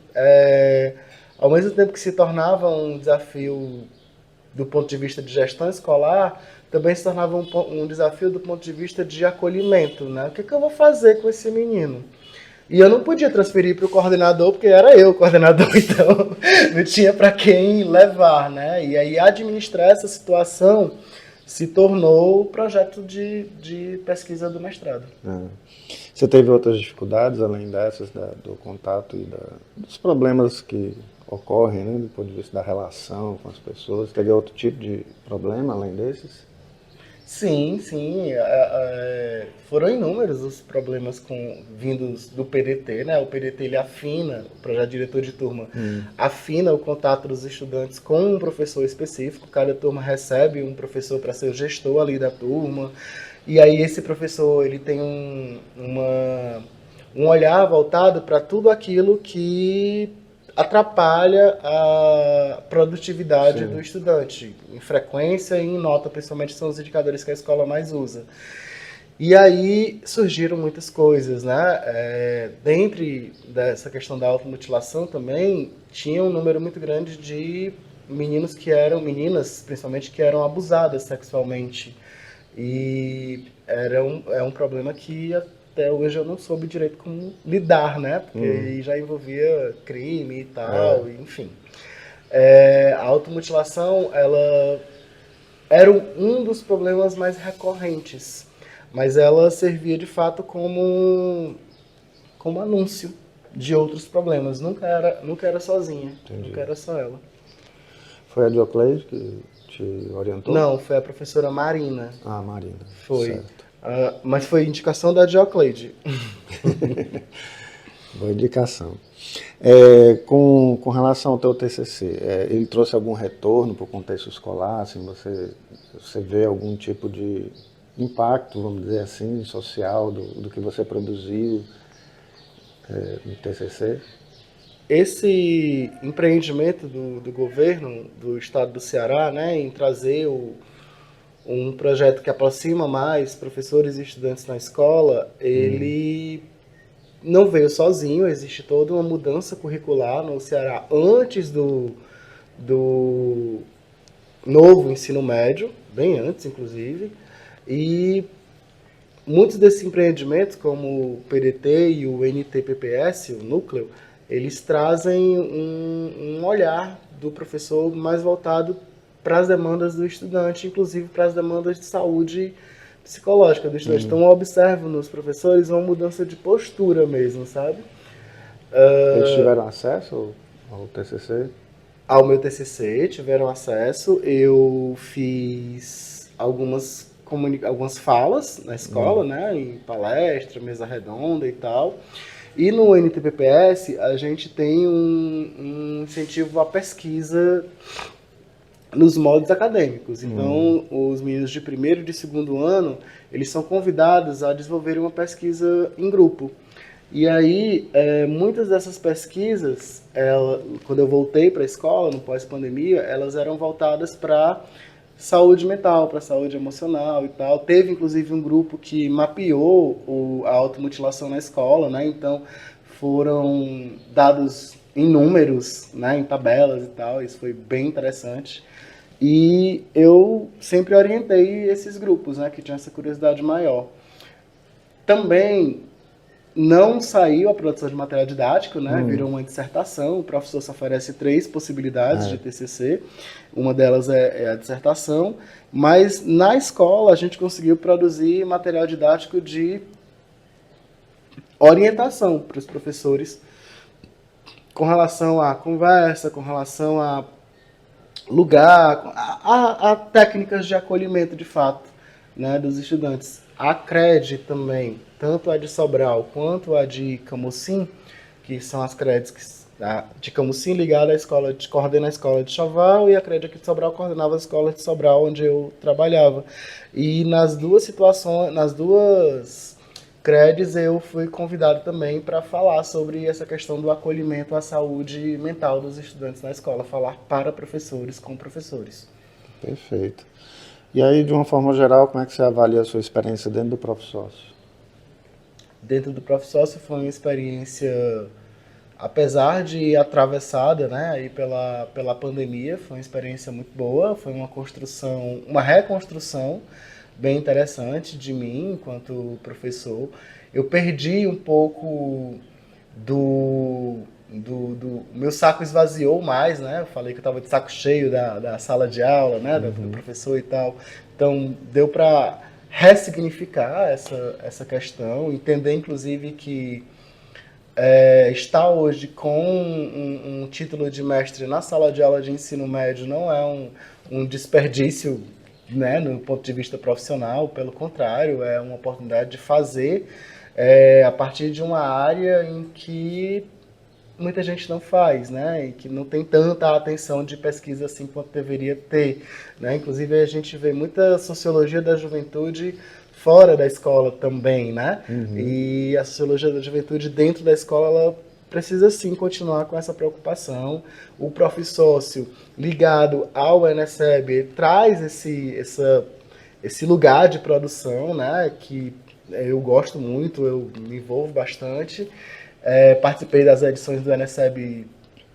ao mesmo tempo que se tornava um desafio do ponto de vista de gestão escolar, também se tornava um desafio do ponto de vista de acolhimento, né? O que eu vou fazer com esse menino? E eu não podia transferir para o coordenador, porque era eu o coordenador, então não tinha para quem levar, né? E aí administrar essa situação se tornou o projeto de pesquisa do mestrado. Você teve outras dificuldades, além dessas, do contato e dos problemas que ocorrem, né, do ponto de vista da relação com as pessoas? Teve outro tipo de problema, além desses? Sim, sim. Foram inúmeros os problemas vindos do PDT, né? O PDT ele afina, o projeto diretor de turma, afina o contato dos estudantes com um professor específico. Cada turma recebe um professor para ser o gestor ali da turma. E aí esse professor ele tem um olhar voltado para tudo aquilo que atrapalha a produtividade do estudante, em frequência e em nota, principalmente são os indicadores que a escola mais usa. E aí surgiram muitas coisas, né? Dentre dessa questão da automutilação também, tinha um número muito grande de meninas, principalmente, que eram abusadas sexualmente. E é um problema que até hoje eu não soube direito como lidar, né? Porque já envolvia crime e tal, enfim. A automutilação, ela era um dos problemas mais recorrentes, mas ela servia de fato como anúncio de outros problemas. Nunca era sozinha, nunca era só ela. Foi a Diocleide que te orientou? Não, foi a professora Marina. Ah, Marina. Foi. Certo. Mas foi indicação da Diocleide. Boa indicação. Com relação ao teu TCC, ele trouxe algum retorno para o contexto escolar? Assim, você vê algum tipo de impacto, vamos dizer assim, social do que você produziu no TCC? Esse empreendimento do governo do estado do Ceará, né, em trazer um projeto que aproxima mais professores e estudantes na escola, ele não veio sozinho, existe toda uma mudança curricular no Ceará antes do novo ensino médio, bem antes, inclusive, e muitos desses empreendimentos, como o PDT e o NTPPS, o núcleo, eles trazem um olhar do professor mais voltado para as demandas do estudante, inclusive para as demandas de saúde psicológica do estudante. Então eu observo nos professores uma mudança de postura mesmo, sabe? Eles tiveram acesso ao TCC? Ao meu TCC, tiveram acesso. Eu fiz algumas falas na escola, né, em palestra, mesa redonda e tal. E no NTPPS a gente tem um incentivo à pesquisa nos moldes acadêmicos. Então, os meninos de primeiro e de segundo ano, eles são convidados a desenvolverem uma pesquisa em grupo. E aí, muitas dessas pesquisas, quando eu voltei para a escola, no pós-pandemia, elas eram voltadas para saúde mental, para saúde emocional e tal. Teve, inclusive, um grupo que mapeou a automutilação na escola, né? Então, foram dados em números, né? Em tabelas e tal. Isso foi bem interessante. E eu sempre orientei esses grupos, né? Que tinham essa curiosidade maior. Também não saiu a produção de material didático, né? Virou uma dissertação. O professor só oferece 3 possibilidades de TCC. Uma delas é a dissertação. Mas na escola a gente conseguiu produzir material didático de orientação para os professores com relação à conversa, com relação a lugar, a técnicas de acolhimento de fato, né, dos estudantes. A CRED também, tanto a de Sobral quanto a de Camocim, que são as CREDs de Camocim ligada à escola, coordena a escola de Chaval, e a CRED aqui de Sobral coordenava a escola de Sobral, onde eu trabalhava. E nas duas situações, nas duas CREDs, eu fui convidado também para falar sobre essa questão do acolhimento à saúde mental dos estudantes na escola, falar para professores, com professores. Perfeito. E aí, de uma forma geral, como é que você avalia a sua experiência dentro do Profsócio? Dentro do Profsócio foi uma experiência, apesar de atravessada, né, aí pela pandemia, foi uma experiência muito boa, foi uma reconstrução bem interessante de mim enquanto professor. Eu perdi um pouco meu saco esvaziou mais, né? Eu falei que eu estava de saco cheio da sala de aula, né? Do professor e tal. Então, deu para ressignificar essa questão, entender, inclusive, que estar hoje com um título de mestre na sala de aula de ensino médio não é um desperdício, né, no ponto de vista profissional, pelo contrário, é uma oportunidade de fazer a partir de uma área em que muita gente não faz, né, e que não tem tanta atenção de pesquisa assim quanto deveria ter, né? Inclusive a gente vê muita sociologia da juventude fora da escola também, né? E a sociologia da juventude dentro da escola, ela precisa sim continuar com essa preocupação. O Profsócio ligado ao ENESEB traz esse lugar de produção, né? Que eu gosto muito, eu me envolvo bastante. Participei das edições do ENESEB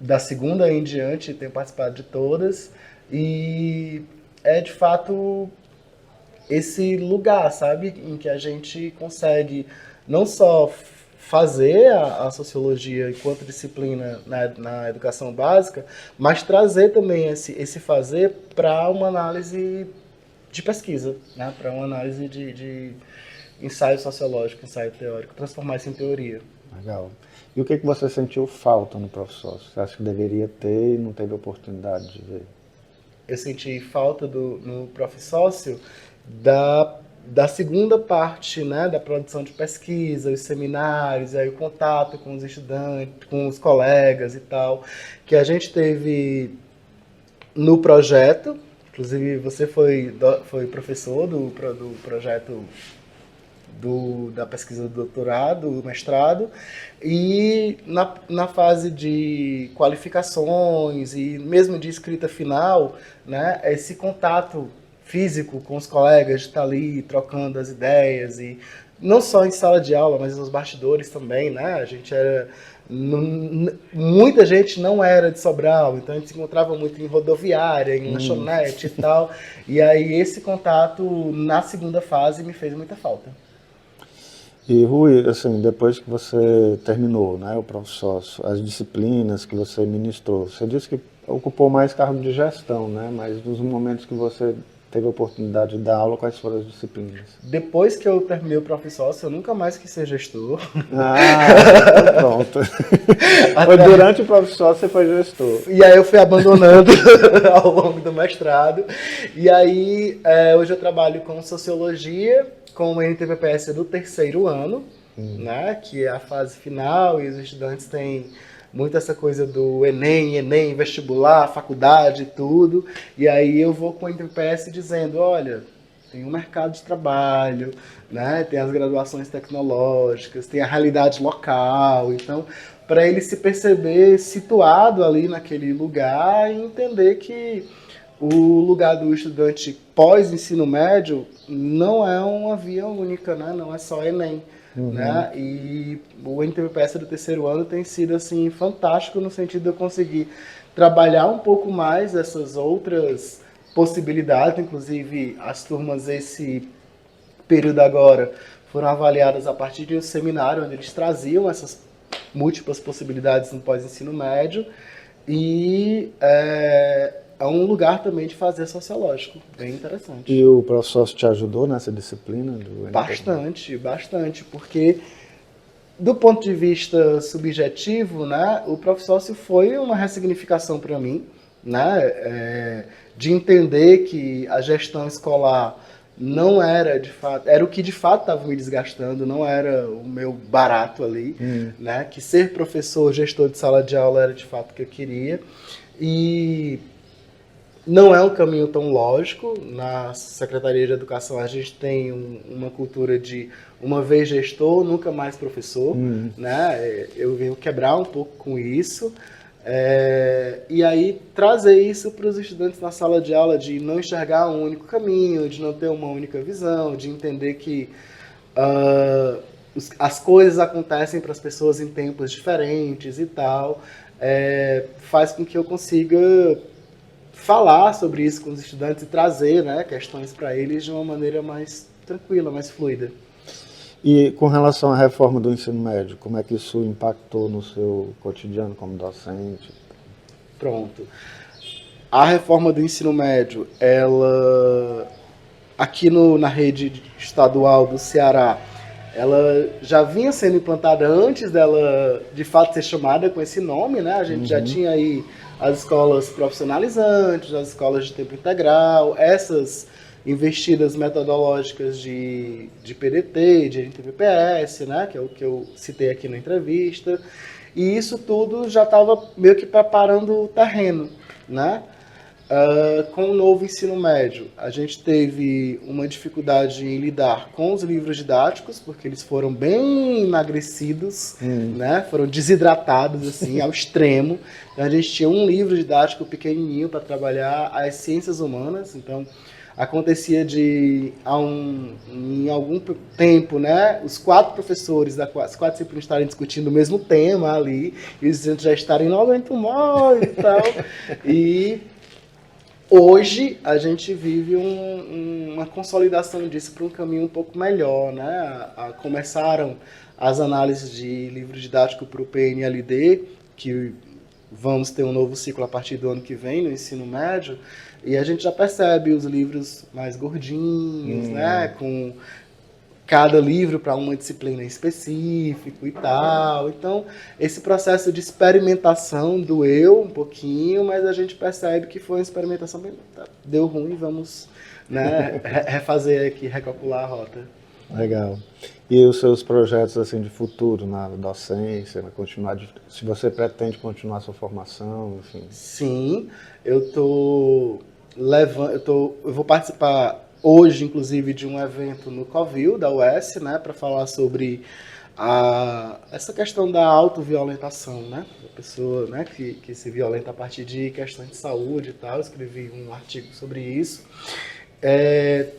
da segunda em diante, tenho participado de todas, e é de fato esse lugar, sabe, em que a gente consegue não só fazer a sociologia enquanto disciplina na educação básica, mas trazer também esse fazer para uma análise de pesquisa, né? Para uma análise de ensaio sociológico, ensaio teórico, transformar isso em teoria. Legal. E o que você sentiu falta no Profsócio? Você acha que deveria ter e não teve oportunidade de ver? Eu senti falta no Profsócio da segunda parte, né, da produção de pesquisa, os seminários, aí o contato com os estudantes, com os colegas e tal, que a gente teve no projeto. Inclusive você foi professor do projeto da pesquisa do doutorado, do mestrado, e na fase de qualificações e mesmo de escrita final, né, esse contato físico com os colegas, de estar ali trocando as ideias, e não só em sala de aula, mas nos bastidores também, né? A gente muita gente não era de Sobral, então a gente se encontrava muito em rodoviária, em lanchonete e tal, e aí esse contato na segunda fase me fez muita falta. E Rui, assim, depois que você terminou, né, o Profsócio, as disciplinas que você ministrou, você disse que ocupou mais cargo de gestão, né? Mas nos momentos que você teve a oportunidade de dar aula, quais foram as disciplinas? Depois que eu terminei o Profsócio, eu nunca mais quis ser gestor. Então pronto. Foi durante o Profsócio você foi gestor. E aí eu fui abandonando ao longo do mestrado. E aí hoje eu trabalho com sociologia, com o NTPPS do terceiro ano, né, que é a fase final, e os estudantes têm muito essa coisa do Enem, vestibular, faculdade e tudo. E aí eu vou com o NTPS dizendo, olha, tem um mercado de trabalho, né, tem as graduações tecnológicas, tem a realidade local. Então, para ele se perceber situado ali naquele lugar e entender que o lugar do estudante pós-ensino médio não é uma via única, né? Não é só Enem. Né? E o NTPPS do terceiro ano tem sido assim, fantástico no sentido de eu conseguir trabalhar um pouco mais essas outras possibilidades. Inclusive, as turmas esse período agora foram avaliadas a partir de um seminário onde eles traziam essas múltiplas possibilidades no pós-ensino médio, e é um lugar também de fazer sociológico, bem interessante. E o Profsócio te ajudou nessa disciplina? Bastante, porque do ponto de vista subjetivo, né, o Profsócio foi uma ressignificação para mim, né, de entender que a gestão escolar não era de fato, era o que de fato estava me desgastando, não era o meu barato ali, né, que ser professor, gestor de sala de aula era de fato o que eu queria, e não é um caminho tão lógico. Na Secretaria de Educação a gente tem uma cultura de uma vez gestor, nunca mais professor, né? Eu venho quebrar um pouco com isso, e aí trazer isso para os estudantes na sala de aula, de não enxergar um único caminho, de não ter uma única visão, de entender que as coisas acontecem para as pessoas em tempos diferentes e tal, faz com que eu consiga falar sobre isso com os estudantes e trazer, né, questões para eles de uma maneira mais tranquila, mais fluida. E com relação à reforma do ensino médio, como é que isso impactou no seu cotidiano como docente? Pronto. A reforma do ensino médio, ela, aqui na rede estadual do Ceará, ela já vinha sendo implantada antes dela, de fato, ser chamada com esse nome, né? A gente já tinha aí as escolas profissionalizantes, as escolas de tempo integral, essas investidas metodológicas de PDT, de NTPPS, né? Que é o que eu citei aqui na entrevista. E isso tudo já estava meio que preparando o terreno, né? Com o novo ensino médio, a gente teve uma dificuldade em lidar com os livros didáticos, porque eles foram bem emagrecidos, né? Foram desidratados assim, ao extremo. Então, a gente tinha um livro didático pequenininho para trabalhar as ciências humanas. Então, acontecia em algum tempo, né, os 4 professores, as 4 disciplinas estarem discutindo o mesmo tema ali, e os estudantes já estarem, não aguento mais e tal. E hoje a gente vive uma consolidação disso para um caminho um pouco melhor, né? Começaram as análises de livro didático para o PNLD, que vamos ter um novo ciclo a partir do ano que vem no ensino médio, e a gente já percebe os livros mais gordinhos, né? Com cada livro para uma disciplina específica e tal. Então, esse processo de experimentação doeu um pouquinho, mas a gente percebe que foi uma experimentação bem... Deu ruim, vamos, né, refazer aqui, recalcular a rota. Legal. E os seus projetos assim de futuro na docência, se você pretende continuar a sua formação, enfim? Sim, eu vou participar hoje, inclusive, de um evento no Covil, da UES, né, para falar sobre essa questão da autoviolentação, né, da pessoa, né, que se violenta a partir de questões de saúde e tal. Eu escrevi um artigo sobre isso.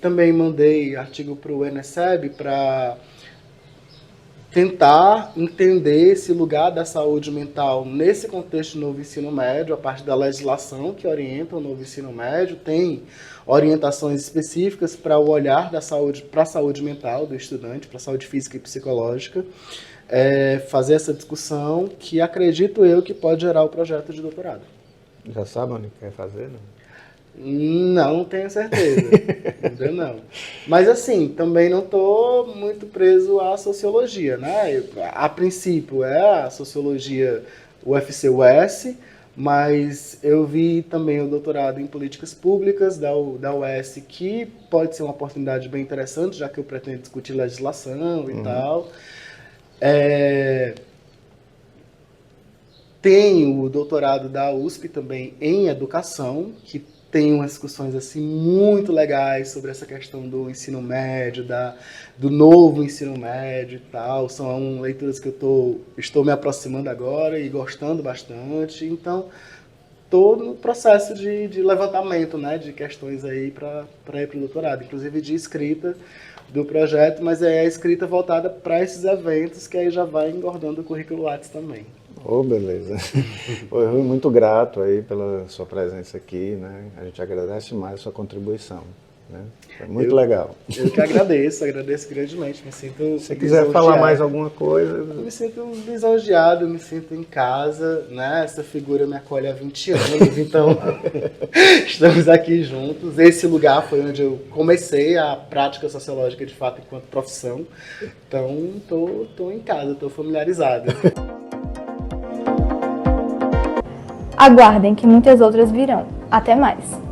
Também mandei artigo para o ENESEB para tentar entender esse lugar da saúde mental nesse contexto do novo ensino médio, a partir da legislação que orienta o novo ensino médio. Tem orientações específicas para o olhar da saúde, para a saúde mental do estudante, para a saúde física e psicológica. Fazer essa discussão que acredito eu que pode gerar o projeto de doutorado. Já sabe onde quer fazer, não? Não tenho certeza, ainda não. Mas assim, também não estou muito preso à sociologia, né? A princípio é a sociologia UFC-US, mas eu vi também o doutorado em políticas públicas da UES, que pode ser uma oportunidade bem interessante, já que eu pretendo discutir legislação e tal. Tem o doutorado da USP também em educação, que tem umas discussões assim muito legais sobre essa questão do ensino médio, do novo ensino médio e tal. São leituras que eu estou me aproximando agora e gostando bastante. Então, estou no processo de levantamento, né, de questões aí para ir para o doutorado, inclusive de escrita do projeto, mas é a escrita voltada para esses eventos, que aí já vai engordando o currículo Lattes também. Beleza. Foi muito grato aí pela sua presença aqui, né? A gente agradece mais a sua contribuição, né? Foi muito legal. Eu que agradeço grandemente. Me sinto. Se você quiser falar mais alguma coisa. Eu me sinto lisonjeado, me sinto em casa, né? Essa figura me acolhe há 20 anos, então estamos aqui juntos. Esse lugar foi onde eu comecei a prática sociológica de fato enquanto profissão. Então, tô em casa, tô familiarizado. Aguardem que muitas outras virão. Até mais!